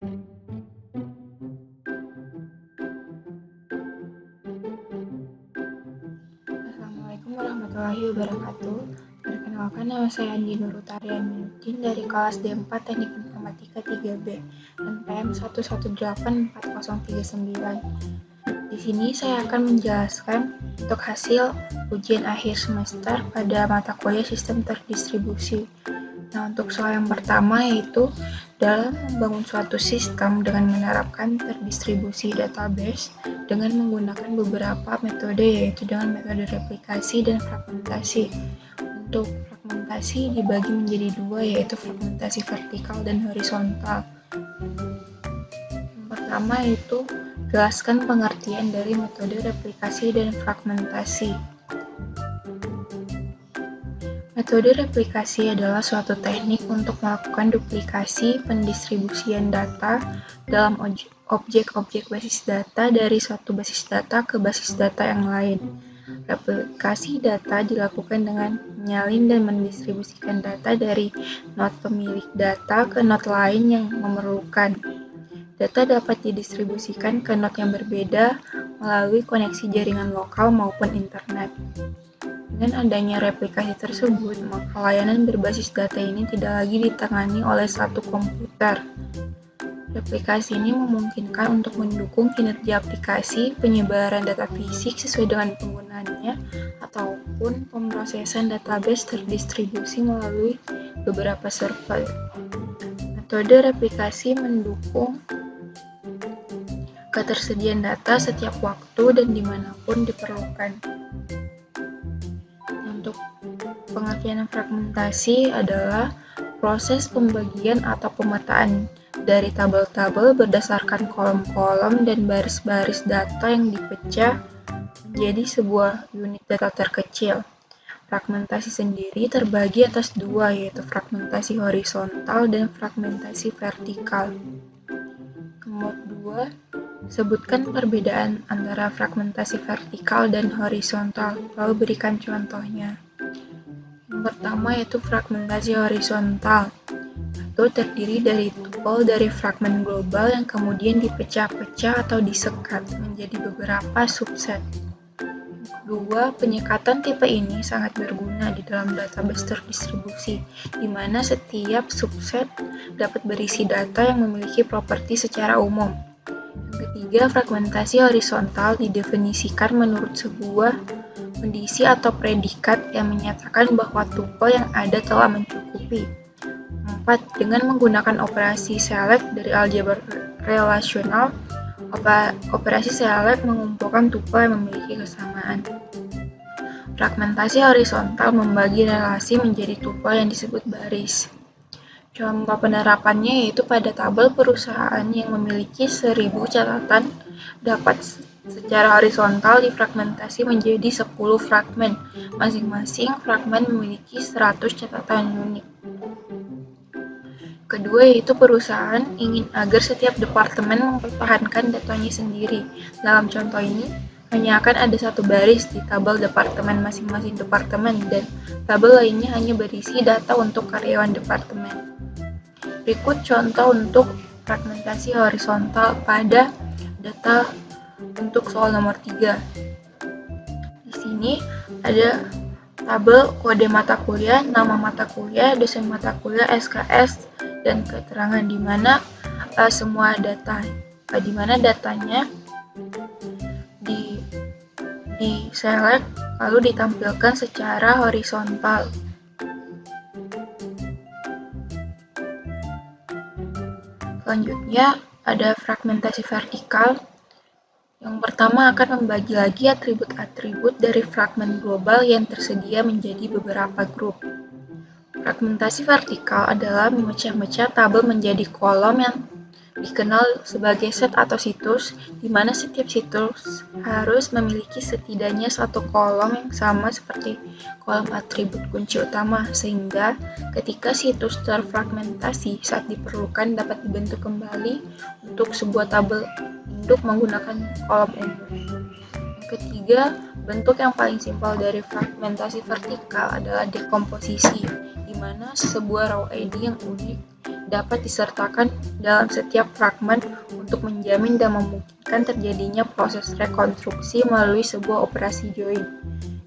Assalamualaikum warahmatullahi wabarakatuh. Perkenalkan, nama saya Andi Nurutari Aminuddin dari kelas D4 Teknik Informatika 3B, NPM 1184039. Di sini saya akan menjelaskan untuk hasil ujian akhir semester pada mata kuliah Sistem Terdistribusi. Nah, untuk soal yang pertama yaitu dalam membangun suatu sistem dengan menerapkan terdistribusi database dengan menggunakan beberapa metode, yaitu dengan metode replikasi dan fragmentasi. Untuk fragmentasi dibagi menjadi dua, yaitu fragmentasi vertikal dan horizontal. Yang pertama yaitu jelaskan pengertian dari metode replikasi dan fragmentasi. Metode replikasi adalah suatu teknik untuk melakukan duplikasi pendistribusian data dalam objek-objek basis data dari suatu basis data ke basis data yang lain. Replikasi data dilakukan dengan menyalin dan mendistribusikan data dari node pemilik data ke node lain yang memerlukan. Data dapat didistribusikan ke node yang berbeda melalui koneksi jaringan lokal maupun internet. Dengan adanya replikasi tersebut, maka layanan berbasis data ini tidak lagi ditangani oleh satu komputer. Replikasi ini memungkinkan untuk mendukung kinerja aplikasi, penyebaran data fisik sesuai dengan penggunaannya, ataupun pemrosesan database terdistribusi melalui beberapa server. Metode replikasi mendukung ketersediaan data setiap waktu dan dimanapun diperlukan. Untuk pengertian fragmentasi adalah proses pembagian atau pemetaan dari tabel-tabel berdasarkan kolom-kolom dan baris-baris data yang dipecah menjadi sebuah unit data terkecil. Fragmentasi sendiri terbagi atas dua, yaitu fragmentasi horizontal dan fragmentasi vertikal. Nomor 2, sebutkan perbedaan antara fragmentasi vertikal dan horizontal, lalu berikan contohnya. Yang pertama yaitu fragmentasi horizontal. Itu terdiri dari tupel dari fragmen global yang kemudian dipecah-pecah atau disekat menjadi beberapa subset. Kedua, penyekatan tipe ini sangat berguna di dalam database terdistribusi, di mana setiap subset dapat berisi data yang memiliki properti secara umum. Yang ketiga, fragmentasi horizontal didefinisikan menurut sebuah kondisi atau predikat yang menyatakan bahwa tupel yang ada telah mencukupi. 4. Dengan menggunakan operasi select dari aljabar relasional, operasi select mengumpulkan tupel yang memiliki kesamaan. Fragmentasi horizontal membagi relasi menjadi tupel yang disebut baris. Contoh penerapannya yaitu pada tabel perusahaan yang memiliki 1000 catatan dapat secara horizontal difragmentasi menjadi 10 fragmen. Masing-masing fragmen memiliki 100 catatan unik. Kedua yaitu perusahaan ingin agar setiap departemen mempertahankan datanya sendiri. Dalam contoh ini, hanya akan ada satu baris di tabel departemen masing-masing departemen dan tabel lainnya hanya berisi data untuk karyawan departemen. Berikut contoh untuk fragmentasi horizontal pada data untuk soal nomor 3. Di sini ada tabel kode mata kuliah, nama mata kuliah, dosen mata kuliah, SKS, dan keterangan di mana semua data, di mana datanya di select lalu ditampilkan secara horizontal. Selanjutnya ada fragmentasi vertikal. Yang pertama akan membagi lagi atribut-atribut dari fragmen global yang tersedia menjadi beberapa grup. Fragmentasi vertikal adalah memecah-mecah tabel menjadi kolom yang dikenal sebagai set atau situs, di mana setiap situs harus memiliki setidaknya satu kolom yang sama seperti kolom atribut kunci utama, sehingga ketika situs terfragmentasi saat diperlukan dapat dibentuk kembali untuk sebuah tabel induk menggunakan kolom umum. Yang ketiga, bentuk yang paling simpel dari fragmentasi vertikal adalah dekomposisi, di mana sebuah raw ID yang unik dapat disertakan dalam setiap fragmen untuk menjamin dan memungkinkan terjadinya proses rekonstruksi melalui sebuah operasi join.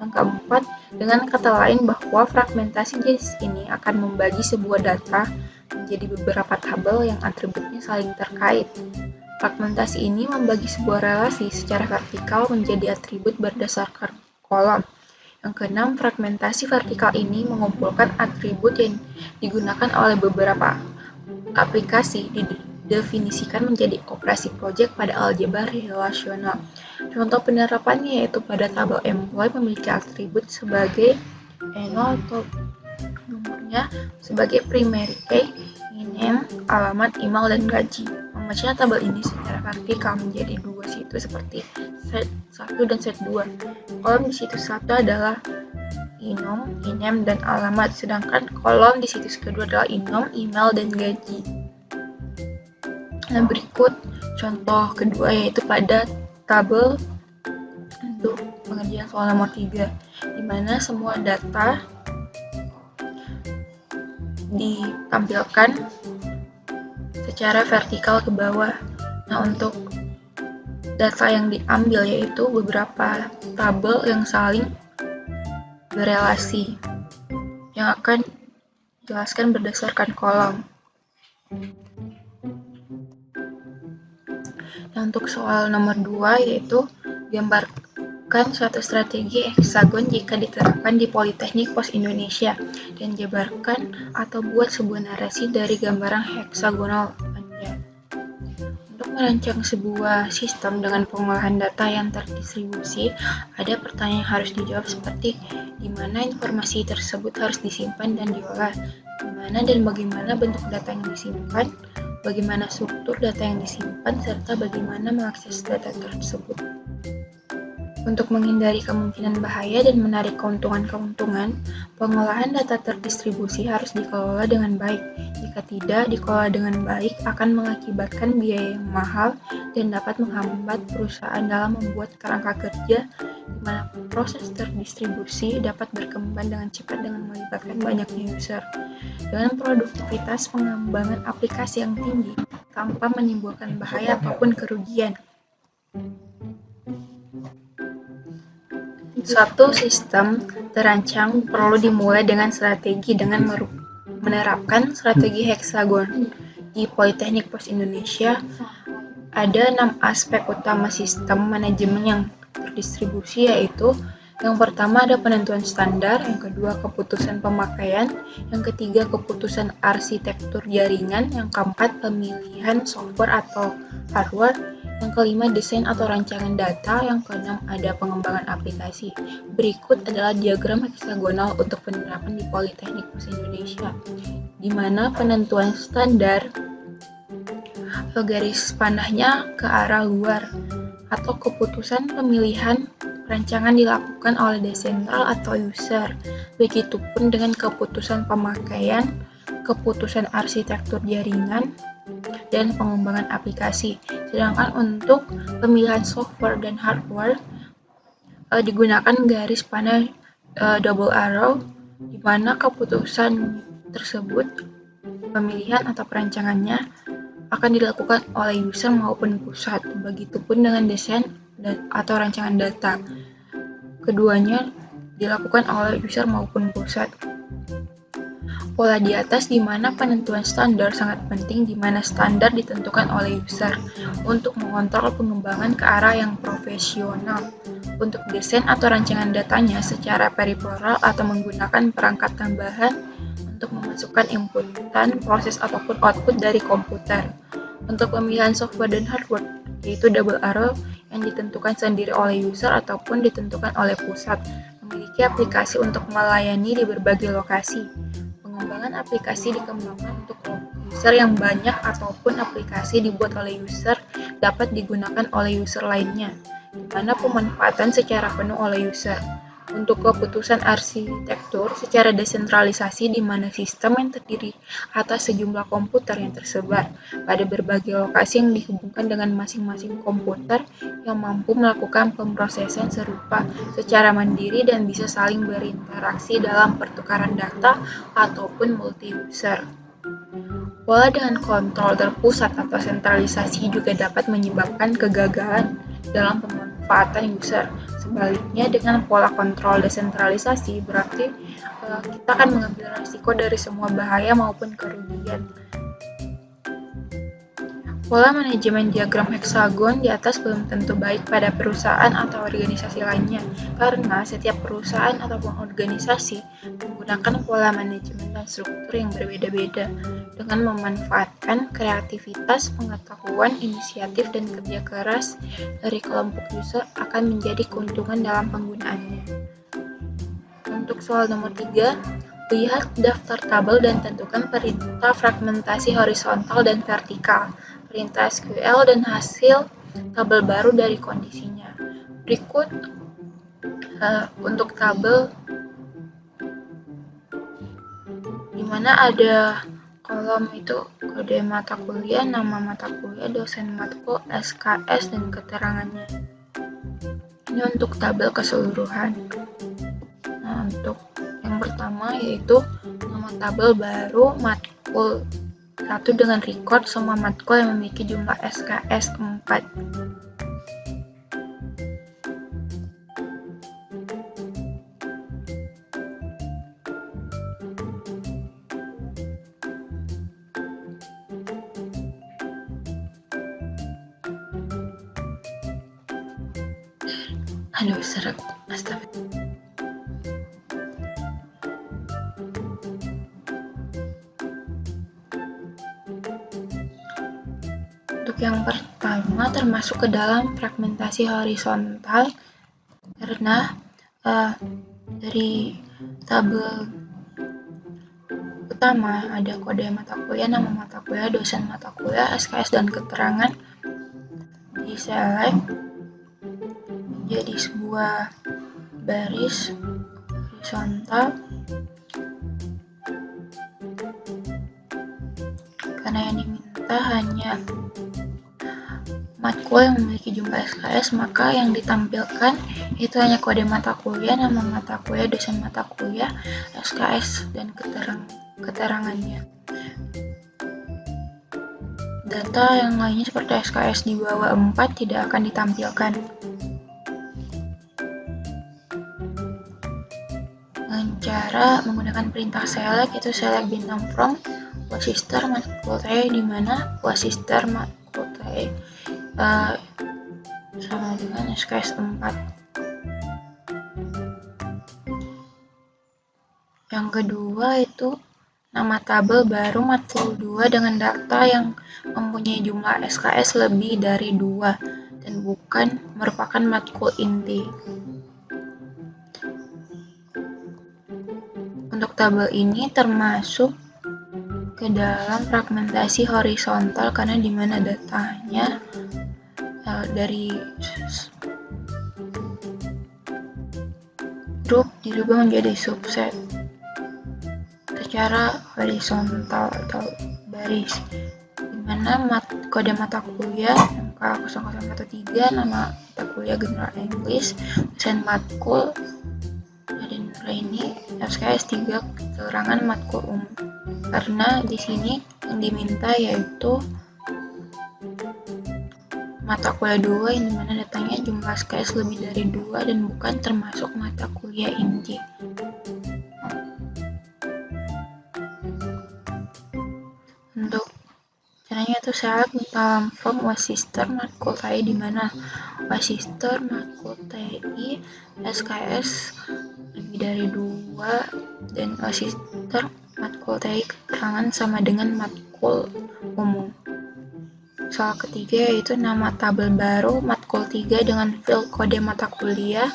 Yang keempat, dengan kata lain bahwa fragmentasi jenis ini akan membagi sebuah data menjadi beberapa tabel yang atributnya saling terkait. Fragmentasi ini membagi sebuah relasi secara vertikal menjadi atribut berdasarkan kolom. Yang keenam, fragmentasi vertikal ini mengumpulkan atribut yang digunakan oleh beberapa aplikasi didefinisikan menjadi operasi project pada aljabar relasional. Contoh penerapannya yaitu pada tabel employee memiliki atribut sebagai eno atau nomornya sebagai primary key, name, alamat, email, dan gaji. Memecah tabel ini secara vertikal menjadi dua situs seperti set 1 dan set 2. Kolom di situs 1 adalah inom, inem, dan alamat, sedangkan kolom di situs kedua adalah inom, email, dan gaji. Nah, berikut contoh kedua yaitu pada tabel untuk pengerjaan soal nomor 3, di mana semua data ditampilkan secara vertikal ke bawah. Nah, untuk data yang diambil yaitu beberapa tabel yang saling berelasi yang akan dijelaskan berdasarkan kolom. Nah, untuk soal nomor 2 yaitu gambarkan suatu strategi heksagon jika diterapkan di Politeknik Pos Indonesia dan jabarkan atau buat sebuah narasi dari gambaran heksagonal Anda. Untuk merancang sebuah sistem dengan pengolahan data yang terdistribusi, ada pertanyaan yang harus dijawab seperti di mana informasi tersebut harus disimpan dan diolah, di mana dan bagaimana bentuk data yang disimpan, bagaimana struktur data yang disimpan, serta bagaimana mengakses data tersebut. Untuk menghindari kemungkinan bahaya dan menarik keuntungan-keuntungan, pengolahan data terdistribusi harus dikelola dengan baik. Jika tidak dikelola dengan baik, akan mengakibatkan biaya yang mahal dan dapat menghambat perusahaan dalam membuat kerangka kerja di mana proses terdistribusi dapat berkembang dengan cepat dengan melibatkan banyaknya user. Dengan produktivitas pengembangan aplikasi yang tinggi tanpa menimbulkan bahaya ataupun kerugian. Suatu sistem terancang perlu dimulai dengan strategi dengan menerapkan strategi heksagon. Di Politeknik Pos Indonesia, ada 6 aspek utama sistem manajemen yang terdistribusi yaitu yang pertama ada penentuan standar, yang kedua keputusan pemakaian, yang ketiga keputusan arsitektur jaringan, yang keempat pemilihan software atau hardware, yang kelima desain atau rancangan data, yang keenam ada pengembangan aplikasi. Berikut adalah diagram heksagonal untuk penerapan di Politeknik Pos Indonesia, di mana penentuan standar garis panahnya ke arah luar, atau keputusan pemilihan rancangan dilakukan oleh desentral atau user. Begitupun dengan keputusan pemakaian, keputusan arsitektur jaringan, dan pengembangan aplikasi. Sedangkan untuk pemilihan software dan hardware digunakan garis panah double arrow, di mana keputusan tersebut, pemilihan atau perancangannya akan dilakukan oleh user maupun pusat. Begitupun dengan desain atau rancangan data. Keduanya dilakukan oleh user maupun pusat. Pola di atas di mana penentuan standar sangat penting, di mana standar ditentukan oleh user untuk mengontrol pengembangan ke arah yang profesional. Untuk desain atau rancangan datanya secara peripheral atau menggunakan perangkat tambahan untuk memasukkan inputan, proses ataupun output dari komputer. Untuk pemilihan software dan hardware, yaitu double arrow yang ditentukan sendiri oleh user ataupun ditentukan oleh pusat, memiliki aplikasi untuk melayani di berbagai lokasi. Pengembangan aplikasi dikembangkan untuk user yang banyak ataupun aplikasi dibuat oleh user dapat digunakan oleh user lainnya, di mana pemanfaatan secara penuh oleh user. Untuk keputusan arsitektur secara desentralisasi di mana sistem yang terdiri atas sejumlah komputer yang tersebar pada berbagai lokasi yang dihubungkan dengan masing-masing komputer yang mampu melakukan pemrosesan serupa secara mandiri dan bisa saling berinteraksi dalam pertukaran data ataupun multi-user. Pola dengan kontrol terpusat atau sentralisasi juga dapat menyebabkan kegagalan dalam pemanfaatan user. Sebaliknya, dengan pola kontrol desentralisasi berarti kita akan mengambil risiko dari semua bahaya maupun kerugian. Pola manajemen diagram heksagon di atas belum tentu baik pada perusahaan atau organisasi lainnya, karena setiap perusahaan ataupun organisasi menggunakan pola manajemen dan struktur yang berbeda-beda. Dengan memanfaatkan kreativitas, pengetahuan, inisiatif, dan kerja keras dari kelompok user akan menjadi keuntungan dalam penggunaannya. Untuk soal nomor 3, lihat daftar tabel dan tentukan perintah fragmentasi horizontal dan vertikal, perintah SQL, dan hasil tabel baru dari kondisinya. Berikut untuk tabel di mana ada kolom itu kode mata kuliah, nama mata kuliah, dosen matkul, SKS, dan keterangannya. Ini untuk tabel keseluruhan. Nah, untuk yang pertama yaitu nama tabel baru matkul 1 dengan record semua matkul yang memiliki jumlah SKS 4. Aduh, seret. Astagfirullah. Untuk yang pertama termasuk ke dalam fragmentasi horizontal karena dari tabel utama ada kode mata kuliah, nama mata kuliah, dosen mata kuliah, SKS, dan keterangan di-select menjadi sebuah baris horizontal karena yang diminta hanya matkul yang memiliki jumlah SKS, maka yang ditampilkan itu hanya kode mata kuliah, nama mata kuliah, dosen mata kuliah, SKS, dan keterangannya. Data yang lainnya seperti SKS di bawah 4 tidak akan ditampilkan. Dengan cara menggunakan perintah select, itu select bintang from Wasister matkul T, di mana Wasister matkul T sama dengan SKS 4. Yang kedua itu nama tabel baru matkul 2 dengan data yang mempunyai jumlah SKS lebih dari 2 dan bukan merupakan matkul inti. Untuk tabel ini termasuk ke dalam fragmentasi horizontal karena di mana datanya dari grup dirubah menjadi subset secara horizontal atau baris, di mana kode mata kuliah angka 0013 nama mata kuliah General English, dosen matkul dan ini SKS 3 keterangan matkul umum. Karena di sini yang diminta yaitu mata kuliah 2 yang dimana datanya jumlah SKS lebih dari 2 dan bukan termasuk mata kuliah inti. Untuk caranya itu select dalam form Wasister matkul TI di mana Wasister matkul TI SKS lebih dari 2 dan Wasister matkul TI keterangan sama dengan matkul umum. Soal ketiga yaitu nama tabel baru matkul 3 dengan field kode mata kuliah,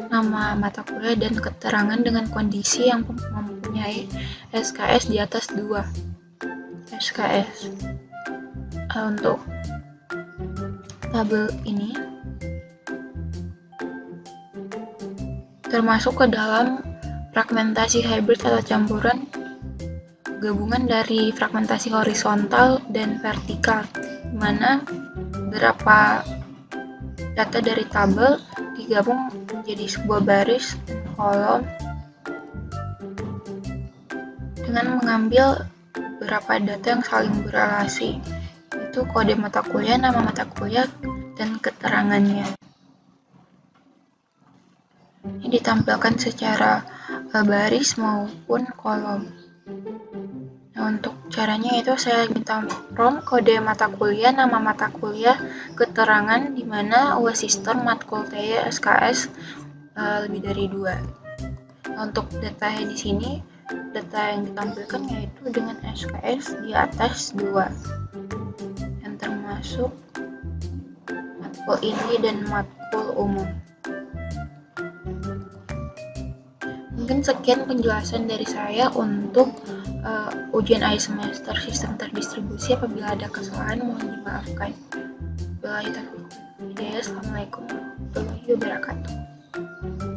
nama mata kuliah, dan keterangan dengan kondisi yang mempunyai SKS di atas 2 SKS. Untuk tabel ini termasuk ke dalam fragmentasi hybrid atau campuran gabungan dari fragmentasi horizontal dan vertikal, di mana beberapa data dari tabel digabung menjadi sebuah baris kolom dengan mengambil beberapa data yang saling berrelasi, yaitu kode mata kuliah, nama mata kuliah, dan keterangannya. Ini ditampilkan secara baris maupun kolom. Nah, untuk caranya itu saya minta prompt kode mata kuliah, nama mata kuliah, keterangan di mana UAS Sistem matkul TY SKS lebih dari 2. Nah, untuk data di sini, data yang ditampilkan yaitu dengan SKS di atas 2, yang termasuk matkul inti dan matkul umum. Mungkin sekian penjelasan dari saya untuk ujian akhir semester sistem terdistribusi. Apabila ada kesalahan mohon dimaafkan. Wabillahi taufiq wal hidayah. Assalamualaikum warahmatullahi wabarakatuh.